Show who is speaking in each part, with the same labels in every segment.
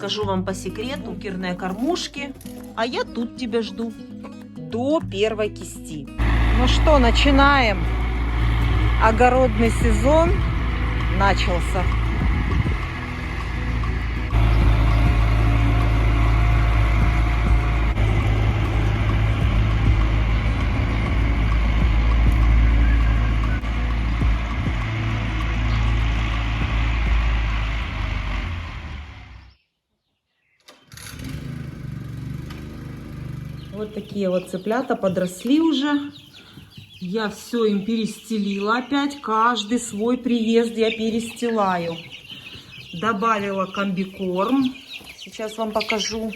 Speaker 1: Скажу вам по секрету, бункерные кормушки, а я тут тебя жду до первой кисти.
Speaker 2: Ну что, начинаем. Огородный сезон начался.
Speaker 1: Вот такие вот цыплята подросли уже. Я все им перестелила опять. Каждый свой приезд я перестилаю. Добавила комбикорм. Сейчас вам покажу.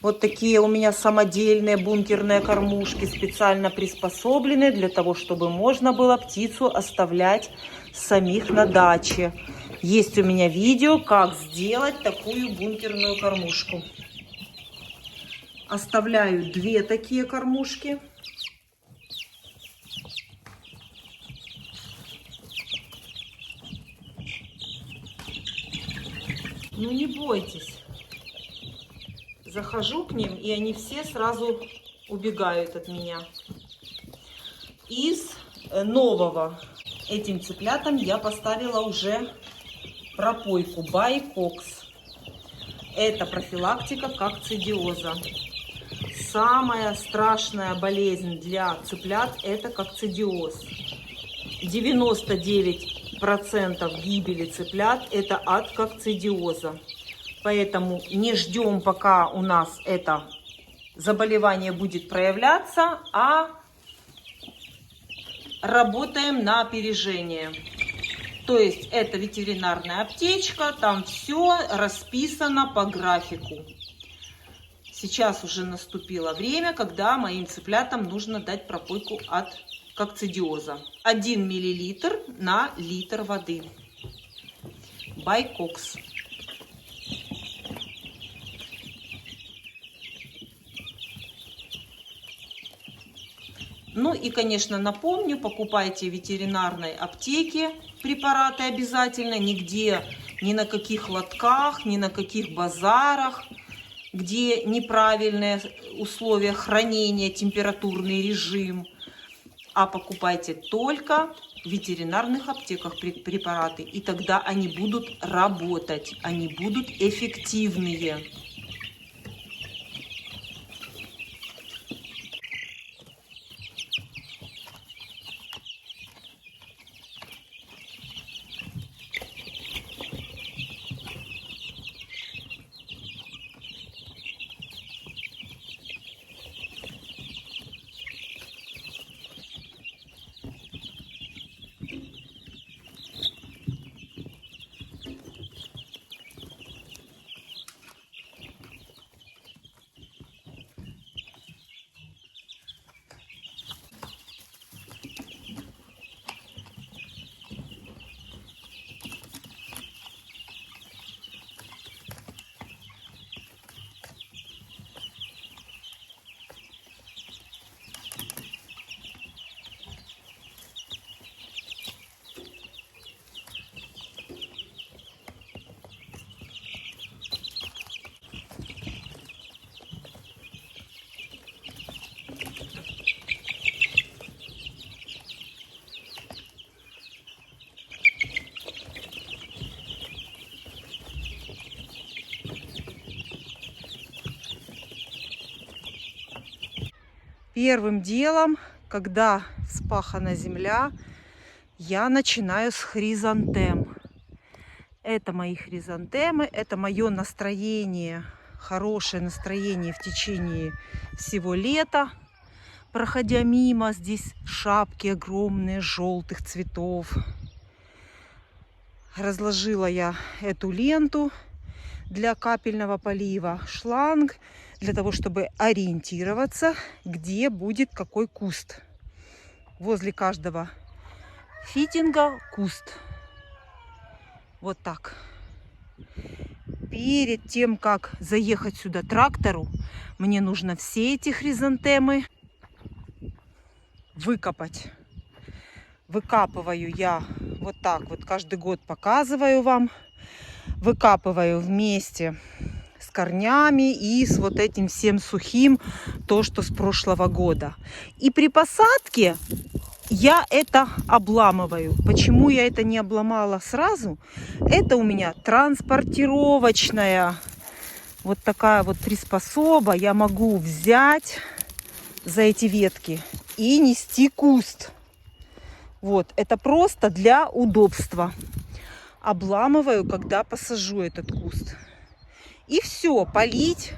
Speaker 1: Вот такие у меня самодельные бункерные кормушки, специально приспособленные для того, чтобы можно было птицу оставлять самих на даче. Есть у меня видео, как сделать такую бункерную кормушку. Оставляю 2 такие кормушки. Ну не бойтесь. Захожу к ним, и они все сразу убегают от меня. Из нового этим цыплятам я поставила уже пропойку Байкокс. Это профилактика кокцидиоза. Самая страшная болезнь для цыплят – это кокцидиоз. 99% гибели цыплят – это от кокцидиоза. Поэтому не ждем, пока у нас это заболевание будет проявляться, а работаем на опережение. То есть это ветеринарная аптечка, там все расписано по графику. Сейчас уже наступило время, когда моим цыплятам нужно дать пропойку от кокцидиоза. 1 мл на литр воды. Байкокс. Ну и, конечно, напомню, покупайте в ветеринарной аптеке препараты обязательно. Нигде, ни на каких лотках, ни на каких базарах, где неправильные условия хранения, температурный режим. А покупайте только в ветеринарных аптеках препараты. И тогда они будут работать, они будут эффективные.
Speaker 2: Первым делом, когда вспахана земля, я начинаю с хризантем. Это мои хризантемы, это мое настроение, хорошее настроение в течение всего лета. Проходя мимо, здесь шапки огромные желтых цветов. Разложила я эту ленту для капельного полива, шланг, для того, чтобы ориентироваться, где будет какой куст. Возле каждого фитинга куст. Вот так. Перед тем, как заехать сюда трактору, мне нужно все эти хризантемы выкопать. Выкапываю я вот так вот, каждый год показываю вам. выкапываю вместе с корнями и с вот этим всем сухим, то, что с прошлого года. И при посадке я это обламываю. Почему я это не обломала сразу? Это у меня транспортировочная вот такая вот приспособа. Я могу взять за эти ветки и нести куст. Вот, это просто для удобства. Обламываю, когда посажу этот куст. И все, полить,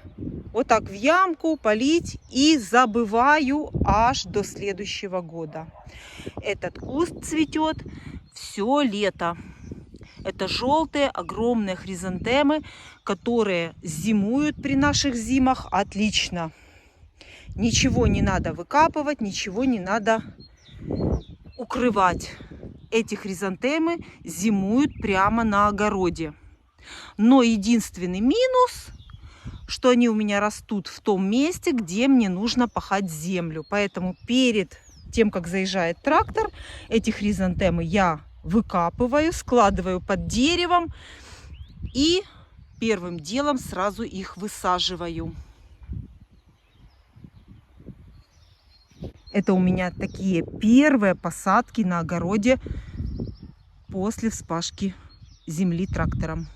Speaker 2: вот так в ямку полить и забываю аж до следующего года. Этот куст цветет все лето. Это желтые огромные хризантемы, которые зимуют при наших зимах отлично. Ничего не надо выкапывать, ничего не надо укрывать. Эти хризантемы зимуют прямо на огороде. Но единственный минус, что они у меня растут в том месте, где мне нужно пахать землю. Поэтому перед тем, как заезжает трактор, эти хризантемы я выкапываю, складываю под деревом и первым делом сразу их высаживаю. Это у меня такие первые посадки на огороде после вспашки земли трактором.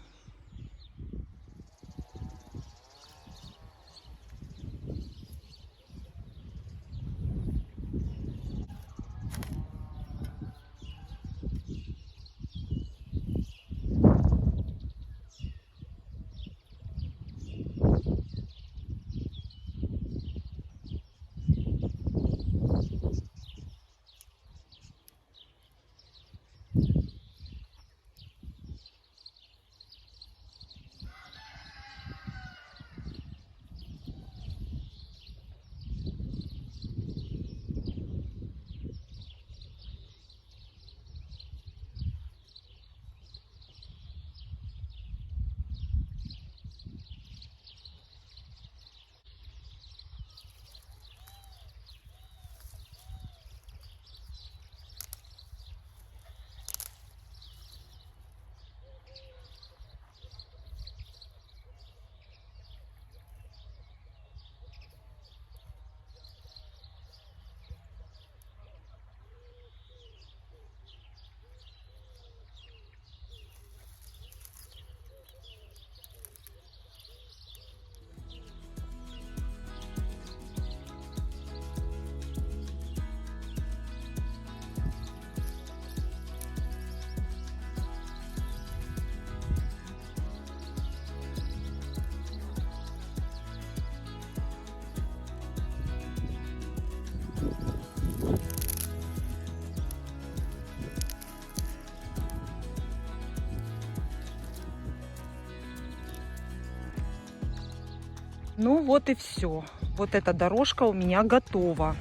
Speaker 2: Ну вот и все. Вот эта дорожка у меня готова.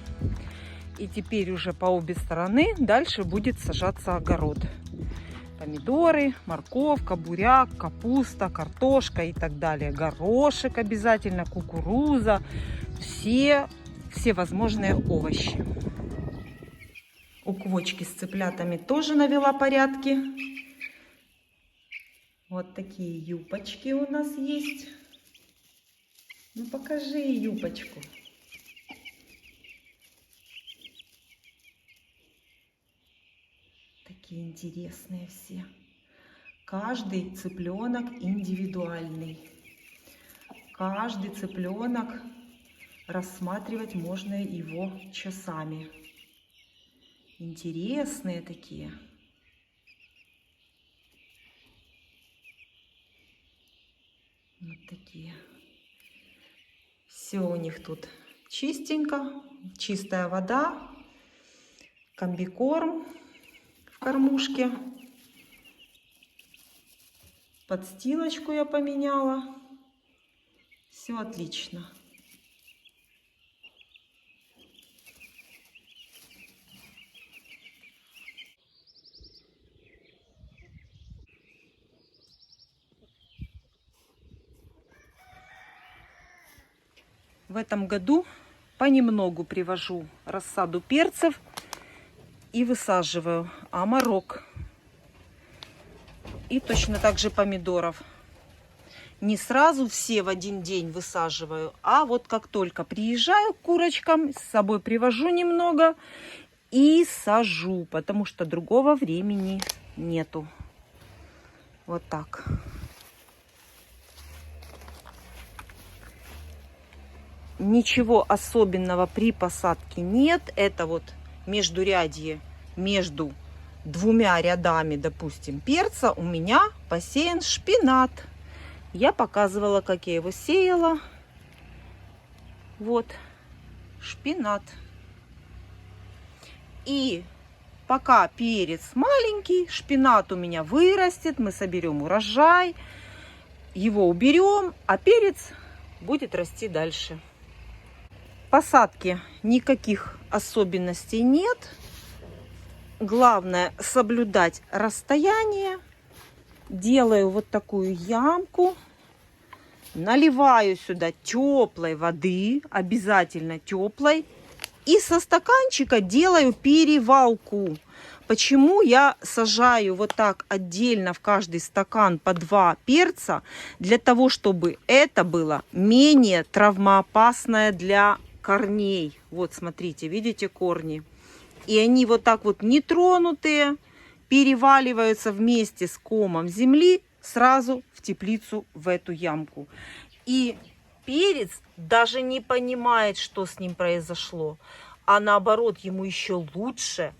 Speaker 2: И теперь уже по обе стороны дальше будет сажаться огород. Помидоры, морковка, буряк, капуста, картошка и так далее. Горошек обязательно, кукуруза. Все возможные овощи. У квочки с цыплятами тоже навела порядки. Вот такие юбочки у нас есть. Ну покажи юбочку. Такие интересные все. Каждый цыпленок индивидуальный. Каждый цыпленок, рассматривать можно его часами. Интересные такие. Вот такие. Все у них тут чистенько, чистая вода, комбикорм в кормушке. Подстилочку я поменяла. Все отлично. В этом году понемногу привожу рассаду перцев и высаживаю амарок. И точно так же помидоров. Не сразу все в один день высаживаю, а вот как только приезжаю к курочкам, с собой привожу немного и сажу, потому что другого времени нету. Вот так. Ничего особенного при посадке нет. Это вот междурядье между двумя рядами, допустим, перца у меня посеян шпинат. Я показывала, как я его сеяла. Вот шпинат. И пока перец маленький, шпинат у меня вырастет, мы соберем урожай, его уберем, а перец будет расти дальше. Посадки никаких особенностей нет. Главное соблюдать расстояние. Делаю вот такую ямку. Наливаю сюда теплой воды, обязательно теплой. И со стаканчика делаю перевалку. Почему я сажаю вот так отдельно в каждый стакан по 2 перца? Для того, чтобы это было менее травмоопасное для корней. Вот смотрите, видите корни? И они вот так вот нетронутые переваливаются вместе с комом земли сразу в теплицу, в эту ямку. И перец даже не понимает, что с ним произошло, а наоборот ему еще лучше,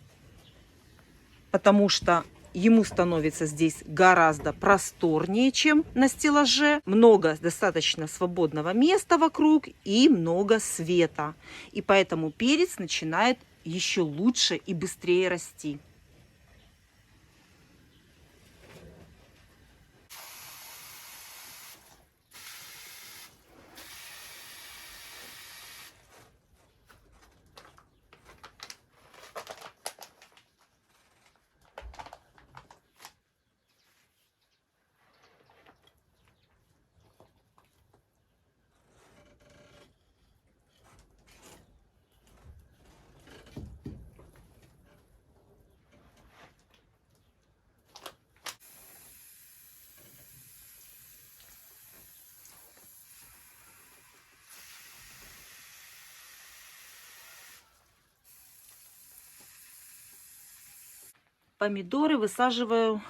Speaker 2: потому что ему становится здесь гораздо просторнее, чем на стеллаже. Много достаточно свободного места вокруг и много света. И поэтому перец начинает еще лучше и быстрее расти. Помидоры высаживаю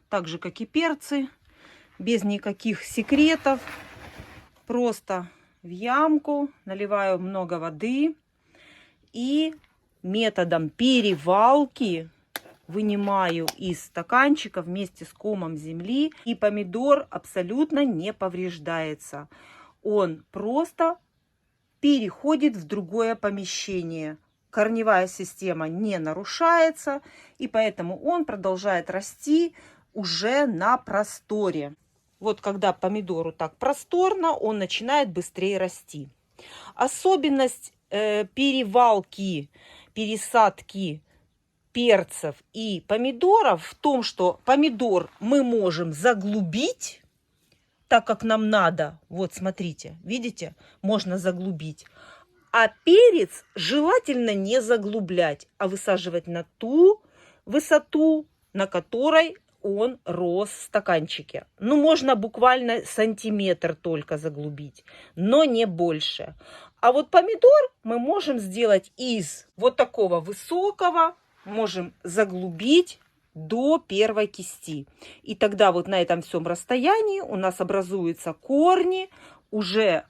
Speaker 2: так же, как и перцы, без никаких секретов. Просто в ямку наливаю много воды и методом перевалки вынимаю из стаканчика вместе с комом земли. И помидор абсолютно не повреждается. Он просто переходит в другое помещение. Корневая система не нарушается, и поэтому он продолжает расти уже на просторе. Вот когда помидору так просторно, он начинает быстрее расти. Особенность перевалки, пересадки перцев и помидоров в том, что помидор мы можем заглубить, так как нам надо. Вот смотрите, видите, можно заглубить. А перец желательно не заглублять, а высаживать на ту высоту, на которой он рос в стаканчике. Ну, можно буквально сантиметр только заглубить, но не больше. А вот помидор мы можем сделать из вот такого высокого, можем заглубить до первой кисти. И тогда вот на этом всем расстоянии у нас образуются корни уже.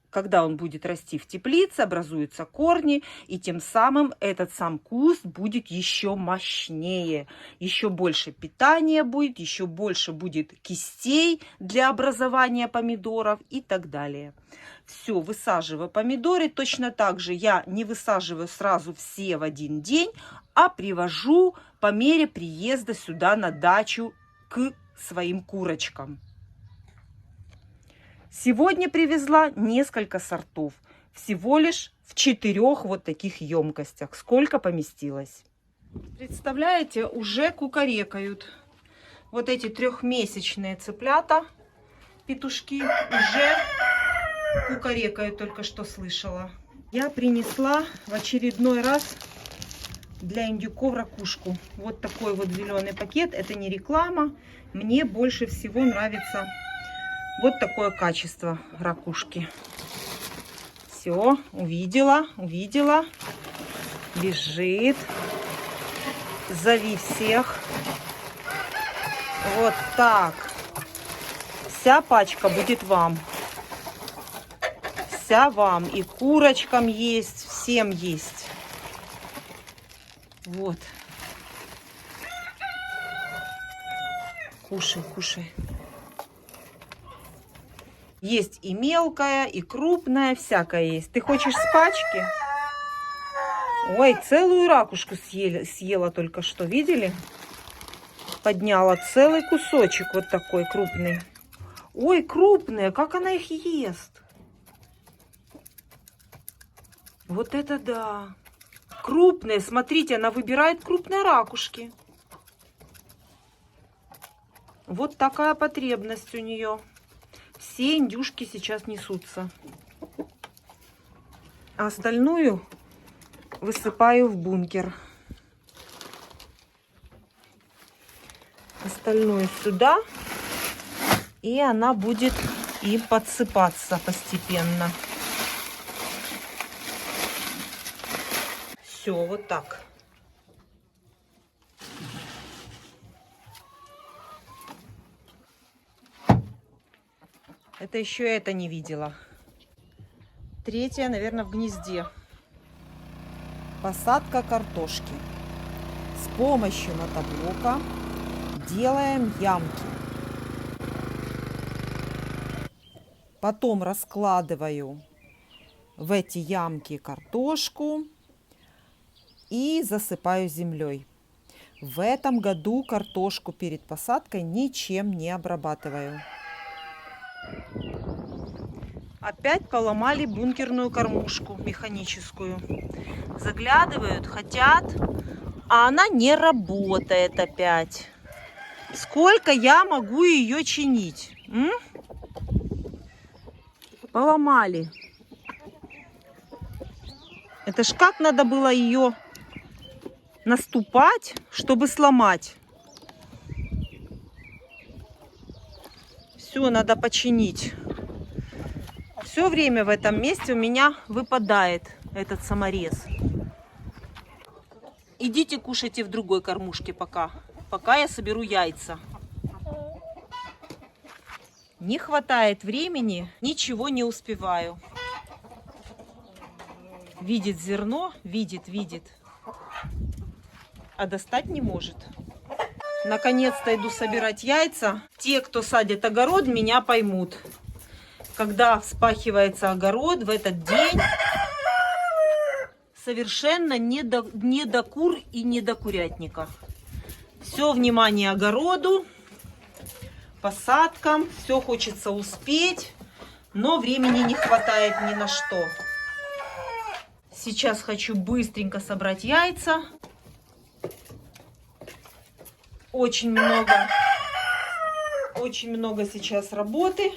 Speaker 2: Когда он будет расти в теплице, образуются корни, и тем самым этот сам куст будет еще мощнее, еще больше питания будет, еще больше будет кистей для образования помидоров и так далее. Все, высаживаю помидоры. Точно так же я не высаживаю сразу все в один день, а привожу по мере приезда сюда на дачу к своим курочкам. Сегодня привезла несколько сортов. Всего лишь в 4 вот таких емкостях. Сколько поместилось. Представляете, уже кукарекают. Вот эти 3-месячные цыплята, петушки, уже кукарекают, только что слышала. Я принесла в очередной раз для индюков ракушку. Вот такой вот зеленый пакет. Это не реклама. Мне больше всего нравится Вот такое качество ракушки. Все, увидела, увидела. Бежит. Зови всех. Вот так. Вся пачка будет вам. Вся вам. И курочкам есть, всем есть. Вот. Кушай, кушай. Есть и мелкая, и крупная, всякая есть. Ты хочешь с пачки? Ой, целую ракушку съела только что, видели? Подняла целый кусочек вот такой крупный. Ой, крупная, как она их ест? Вот это да. Крупные, смотрите, она выбирает крупные ракушки. Вот такая потребность у нее. Все индюшки сейчас несутся. А остальную высыпаю в бункер. Остальную сюда. И она будет и подсыпаться постепенно. Все, вот так. Это еще это не видела. Третья, наверное, в гнезде. Посадка картошки. С помощью мотоблока делаем ямки. Потом раскладываю в эти ямки картошку и засыпаю землей. В этом году картошку перед посадкой ничем не обрабатываю. Опять поломали бункерную кормушку механическую. Заглядывают, хотят, а она не работает опять. Сколько я могу ее чинить? Поломали. Это ж как надо было ее наступать, чтобы сломать. Все надо починить. Все время в этом месте у меня выпадает этот саморез. Идите кушайте в другой кормушке пока я соберу яйца. Не хватает времени, ничего не успеваю. Видит зерно, видит, а достать не может. Наконец-то иду собирать яйца. Те, кто садит огород, меня поймут. Когда вспахивается огород, в этот день совершенно не до кур и не до курятника. Все внимание огороду, посадкам, все хочется успеть, но времени не хватает ни на что. Сейчас хочу быстренько собрать яйца. Очень много сейчас работы.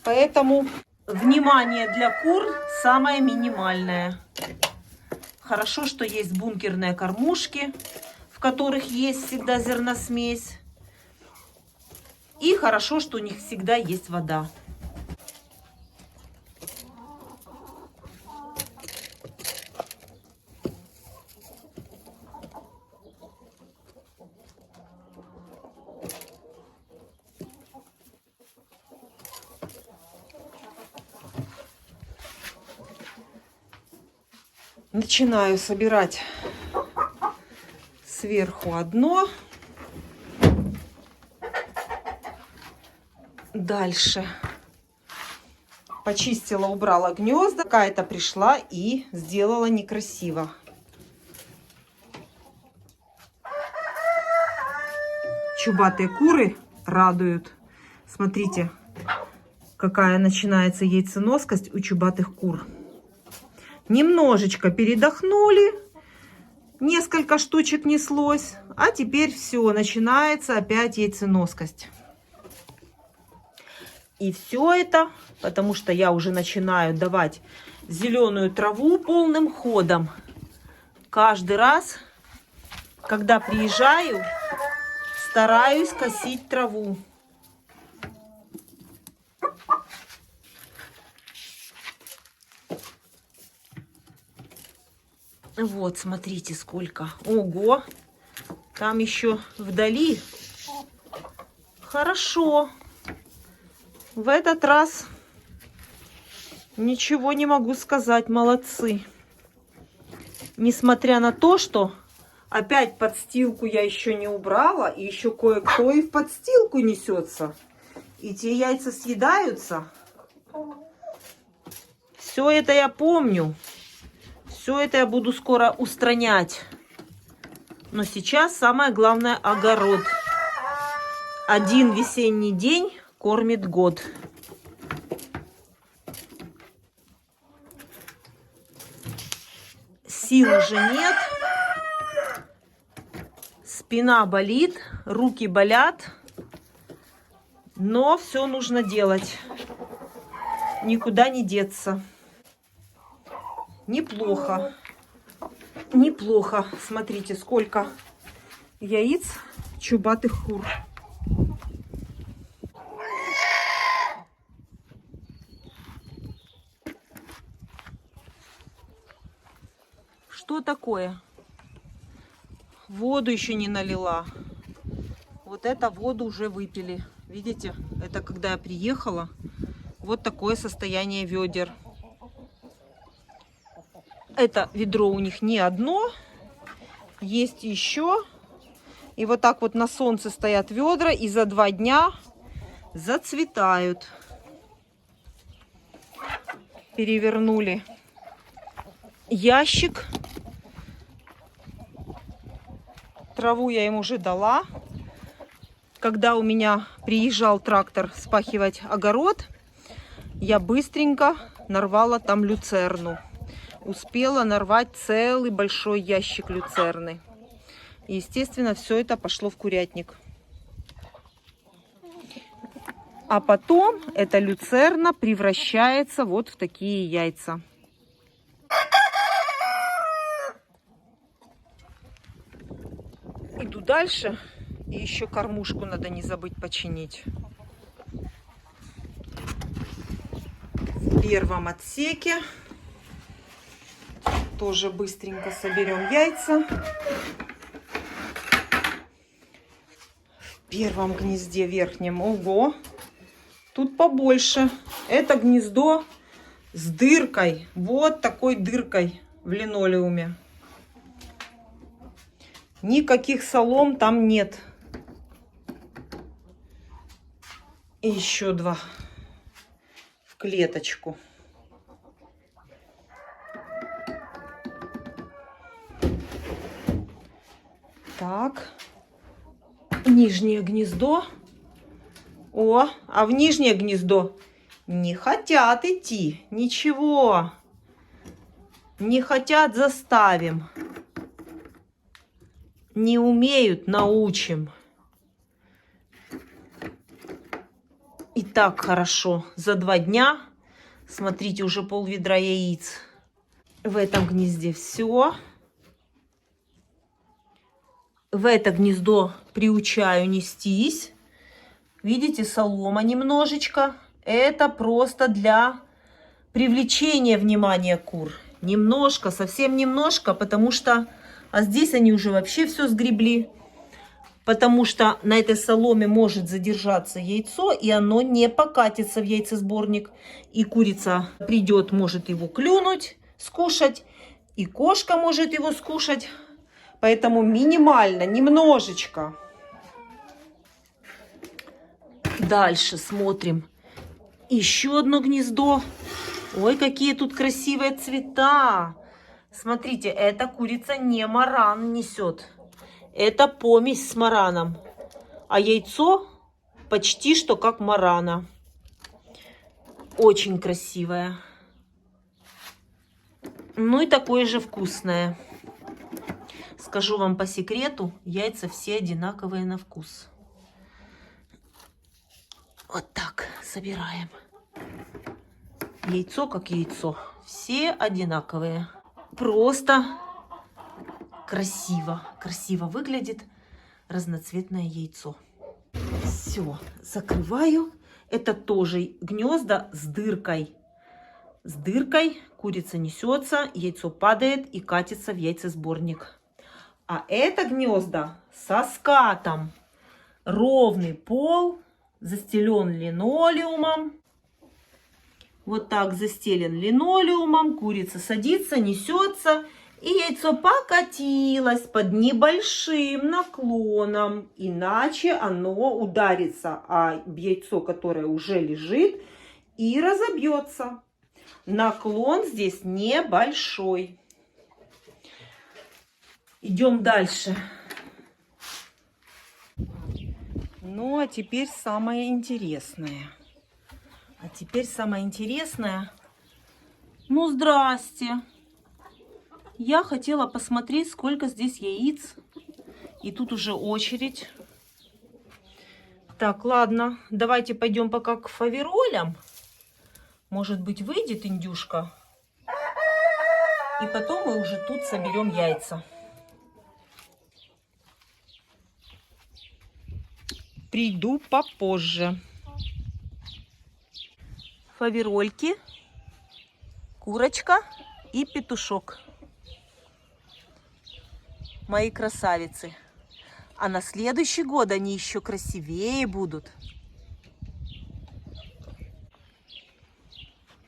Speaker 2: Поэтому внимание для кур самое минимальное. Хорошо, что есть бункерные кормушки, в которых есть всегда зерносмесь. И хорошо, что у них всегда есть вода. Начинаю собирать сверху одно. Дальше почистила, убрала гнезда. Какая-то пришла и сделала некрасиво. Чубатые куры радуют. Смотрите, какая начинается яйценоскость у чубатых кур. Немножечко передохнули, несколько штучек неслось, а теперь все, начинается опять яйценоскость. И все это, потому что я уже начинаю давать зеленую траву полным ходом. Каждый раз, когда приезжаю, стараюсь косить траву.
Speaker 1: Вот, смотрите, сколько. Ого! Там еще вдали. Хорошо. В этот раз ничего не могу сказать. Молодцы. Несмотря на то, что опять подстилку я еще не убрала, и еще кое-кто и в подстилку несется. И те яйца съедаются. Все это я помню. Все это я буду скоро устранять. Но сейчас самое главное — огород. Один весенний день кормит год. Сил уже нет. Спина болит, руки болят. Но все нужно делать. Никуда не деться. Неплохо. Неплохо. Смотрите, сколько яиц чубатых кур. Что такое? Воду еще не налила. Вот это воду уже выпили. Видите, это когда я приехала. Вот такое состояние ведер. Это ведро у них не одно. Есть еще. И вот так вот на солнце стоят ведра. И за 2 дня зацветают. Перевернули ящик. Траву я им уже дала. Когда у меня приезжал трактор спахивать огород, я быстренько нарвала там люцерну. Успела нарвать целый большой ящик люцерны. И, естественно, все это пошло в курятник. А потом эта люцерна превращается вот в такие яйца. Иду дальше. И еще кормушку надо не забыть починить. В первом отсеке тоже быстренько соберем яйца. В первом гнезде верхнем. Ого! Тут побольше. Это гнездо с дыркой. Вот такой дыркой в линолеуме. Никаких солом там нет. И еще 2 в клеточку. Так. Нижнее гнездо. О, а в нижнее гнездо не хотят идти. Ничего. Не хотят — заставим. Не умеют — научим. И так хорошо. За 2 дня, смотрите, уже пол-ведра яиц. В этом гнезде все. В это гнездо приучаю нестись. Видите, солома немножечко. Это просто для привлечения внимания кур. Немножко, совсем немножко, потому что... А здесь они уже вообще все сгребли. Потому что на этой соломе может задержаться яйцо, и оно не покатится в яйцесборник. И курица придет, может его клюнуть, скушать. И кошка может его скушать. Поэтому минимально, немножечко. Дальше смотрим. Еще одно гнездо. Ой, какие тут красивые цвета. Смотрите, эта курица не маран несет. Это помесь с мараном. А яйцо почти что как марана. Очень красивое. Ну и такое же вкусное. Скажу вам по секрету, яйца все одинаковые на вкус. Вот так собираем. Яйцо как яйцо. Все одинаковые. Просто красиво. Красиво выглядит разноцветное яйцо. Все, закрываю. Это тоже гнезда с дыркой. с дыркой, курица несется, яйцо падает и катится в яйцесборник. А это гнезда со скатом. Ровный пол, застелен линолеумом. Вот так застелен линолеумом, курица садится, несется, и яйцо покатилось под небольшим наклоном, иначе оно ударится о яйцо, которое уже лежит, и разобьется. Наклон здесь небольшой. Идем дальше. Ну, а теперь самое интересное. Ну, здрасте. Я хотела посмотреть, сколько здесь яиц. И тут уже очередь. Так, ладно, давайте пойдем пока к фаверолям. Может быть, выйдет индюшка. И потом мы уже тут соберем яйца. Приду попозже. Фаверольки, курочка и петушок. Мои красавицы. А на следующий год они еще красивее будут.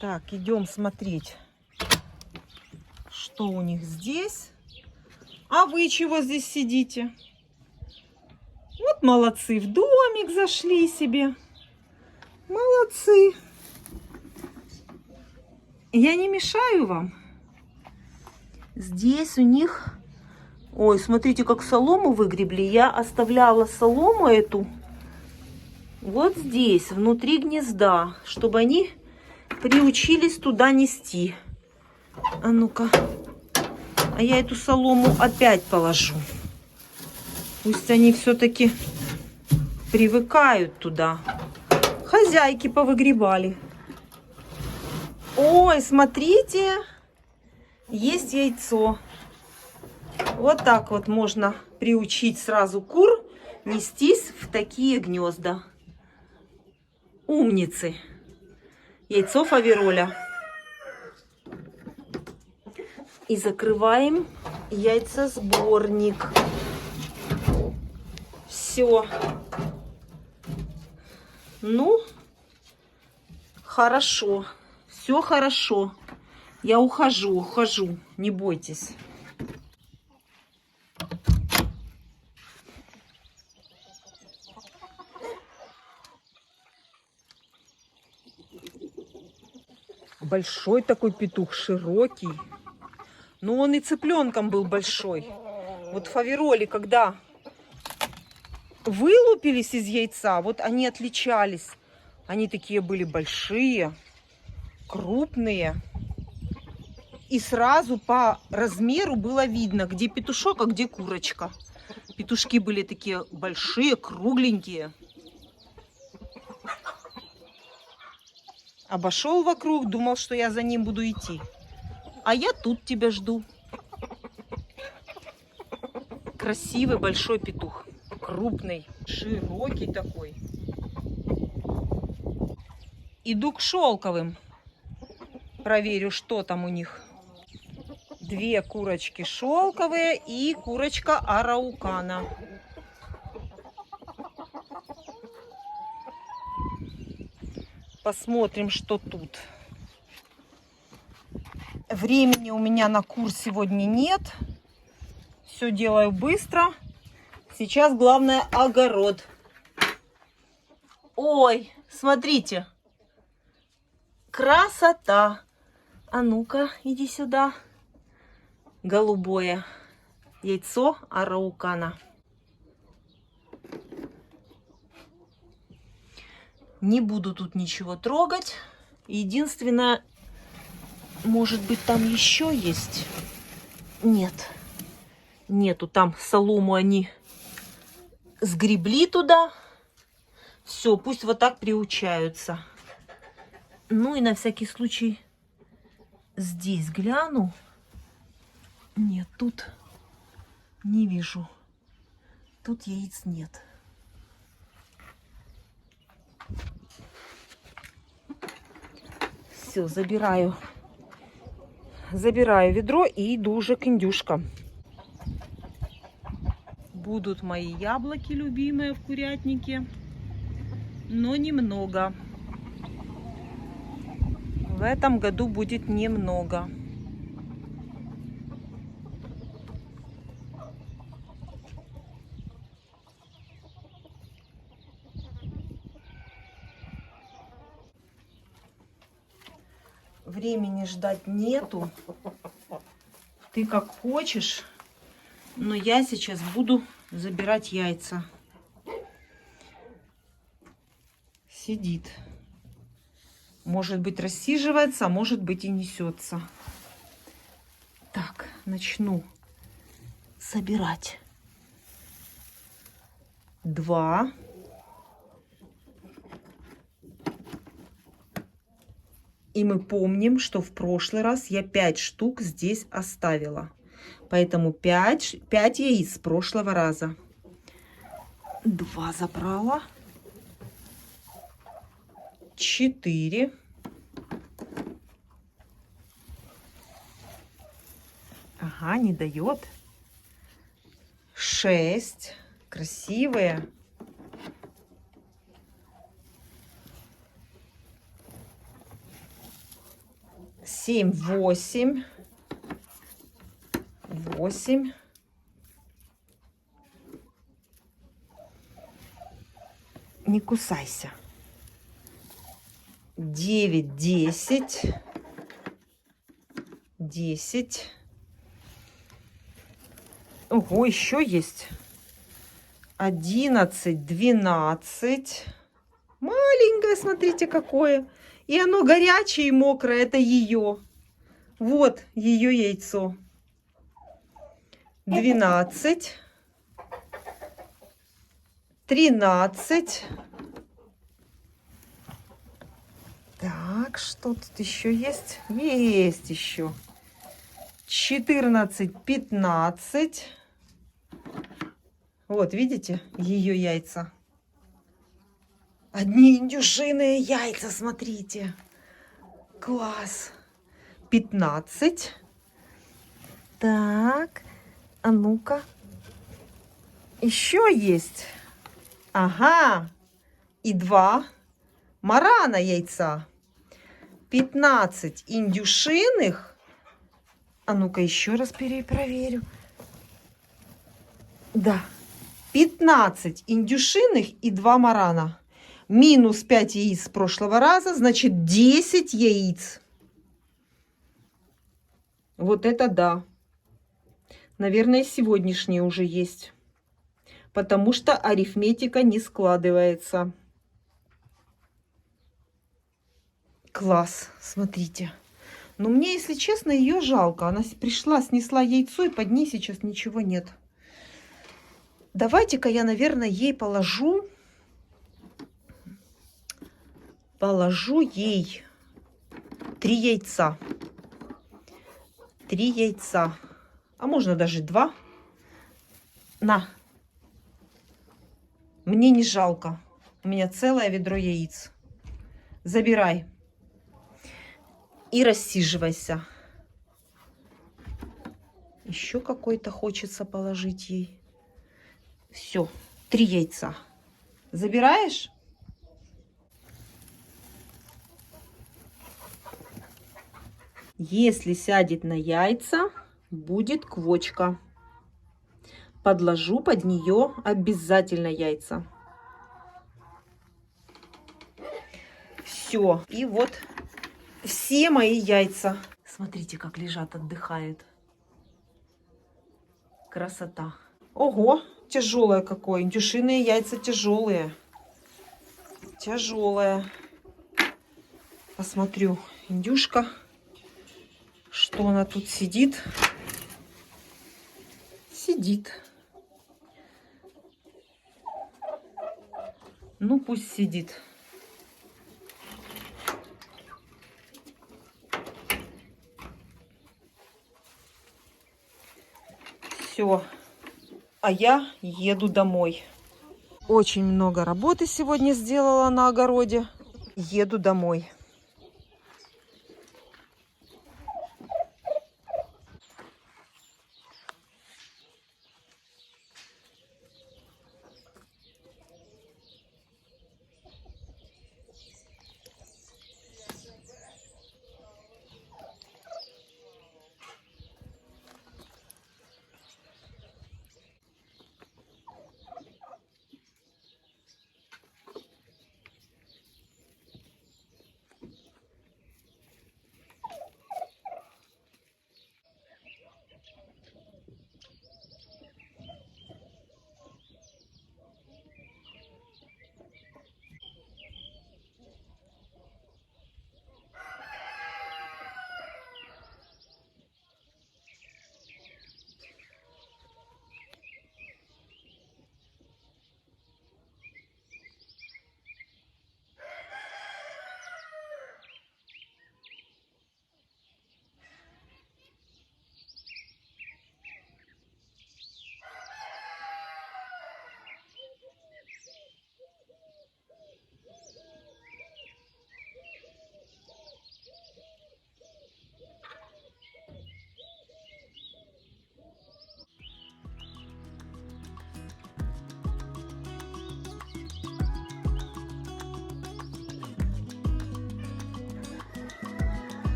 Speaker 1: Так, идем смотреть, что у них здесь. А вы чего здесь сидите? Вот молодцы, в домик зашли себе. Молодцы. Я не мешаю вам. Здесь у них... Ой, смотрите, как солому выгребли. Я оставляла солому эту вот здесь, внутри гнезда, чтобы они приучились туда нести. А ну-ка. А я эту солому опять положу. Пусть они все-таки привыкают туда. Хозяйки повыгребали. Ой, смотрите, есть яйцо. Вот так вот можно приучить сразу кур нестись в такие гнезда. Умницы. Яйцо фавероля. И закрываем яйцесборник. Все. Ну, хорошо. Все хорошо. Я ухожу, не бойтесь. Большой такой петух, широкий. Но он и цыпленком был большой. Вот фавероли, когда вылупились из яйца, вот они отличались. Они такие были большие, крупные. И сразу по размеру было видно, где петушок, а где курочка. Петушки были такие большие, кругленькие. Обошел вокруг, думал, что я за ним буду идти. А я тут тебя жду. Красивый большой петух. Крупный, широкий такой. Иду к шелковым. Проверю, что там у них. 2 курочки шелковые и курочка араукана. Посмотрим, что тут. Времени у меня на кур сегодня нет. Все делаю быстро. Сейчас главное огород. Ой, смотрите. Красота. А ну-ка, иди сюда. Голубое яйцо араукана. Не буду тут ничего трогать. Единственное, может быть, там еще есть? Нет. Нету. Там солому они сгребли туда. Все, пусть вот так приучаются. Ну и на всякий случай здесь гляну. Нет, тут не вижу. Тут яиц нет.
Speaker 2: Все, забираю. Забираю ведро и иду уже к индюшкам. Будут мои яблоки любимые в курятнике, но немного. В этом году будет немного. Времени ждать нету. Ты как хочешь, но я сейчас буду забирать яйца. Сидит. Может быть, рассиживается, а может быть и несется. Так, начну собирать. 2. И мы помним, что в прошлый раз я 5 штук здесь оставила. Поэтому 5 яиц с прошлого раза. 2 забрала. 4. Ага, не дает. 6. Красивые. 7, 8. 8. Не кусайся. 9, 10. 10. Ого, еще есть. 11, 12. Маленькое, смотрите, какое. И оно горячее и мокрое. Это ее. Вот ее яйцо. 12. 13. Так, что тут еще есть? Есть еще. 14, 15. Вот, видите, ее яйца. Одни индюшиные яйца, смотрите. Класс. 15. Так, а ну-ка. Еще есть. Ага. И 2 марана яйца. 15 индюшиных. А ну-ка еще раз перепроверю. Да. 15 индюшиных и 2 марана. Минус 5 яиц с прошлого раза, значит 10 яиц. Вот это да. Наверное, сегодняшние уже есть. Потому что арифметика не складывается. Класс, смотрите. Но мне, если честно, ее жалко. Она пришла, снесла яйцо, и под ней сейчас ничего нет. Давайте-ка я, наверное, ей положу ей 3 яйца. 3 яйца. А можно даже 2. На. Мне не жалко. У меня целое ведро яиц. Забирай. И рассиживайся. Еще какой-то хочется положить ей. Все. 3 яйца. Забираешь? Если сядет на яйца, будет квочка. Подложу под нее обязательно яйца. Все. И вот все мои яйца. Смотрите, как лежат, отдыхают. Красота. Ого, тяжелое какое. Индюшиные яйца тяжелые. Тяжелое. Посмотрю. Индюшка. Что она тут сидит? Сидит. Ну, пусть сидит. Все. А я еду домой. Очень много работы сегодня сделала на огороде. Еду домой.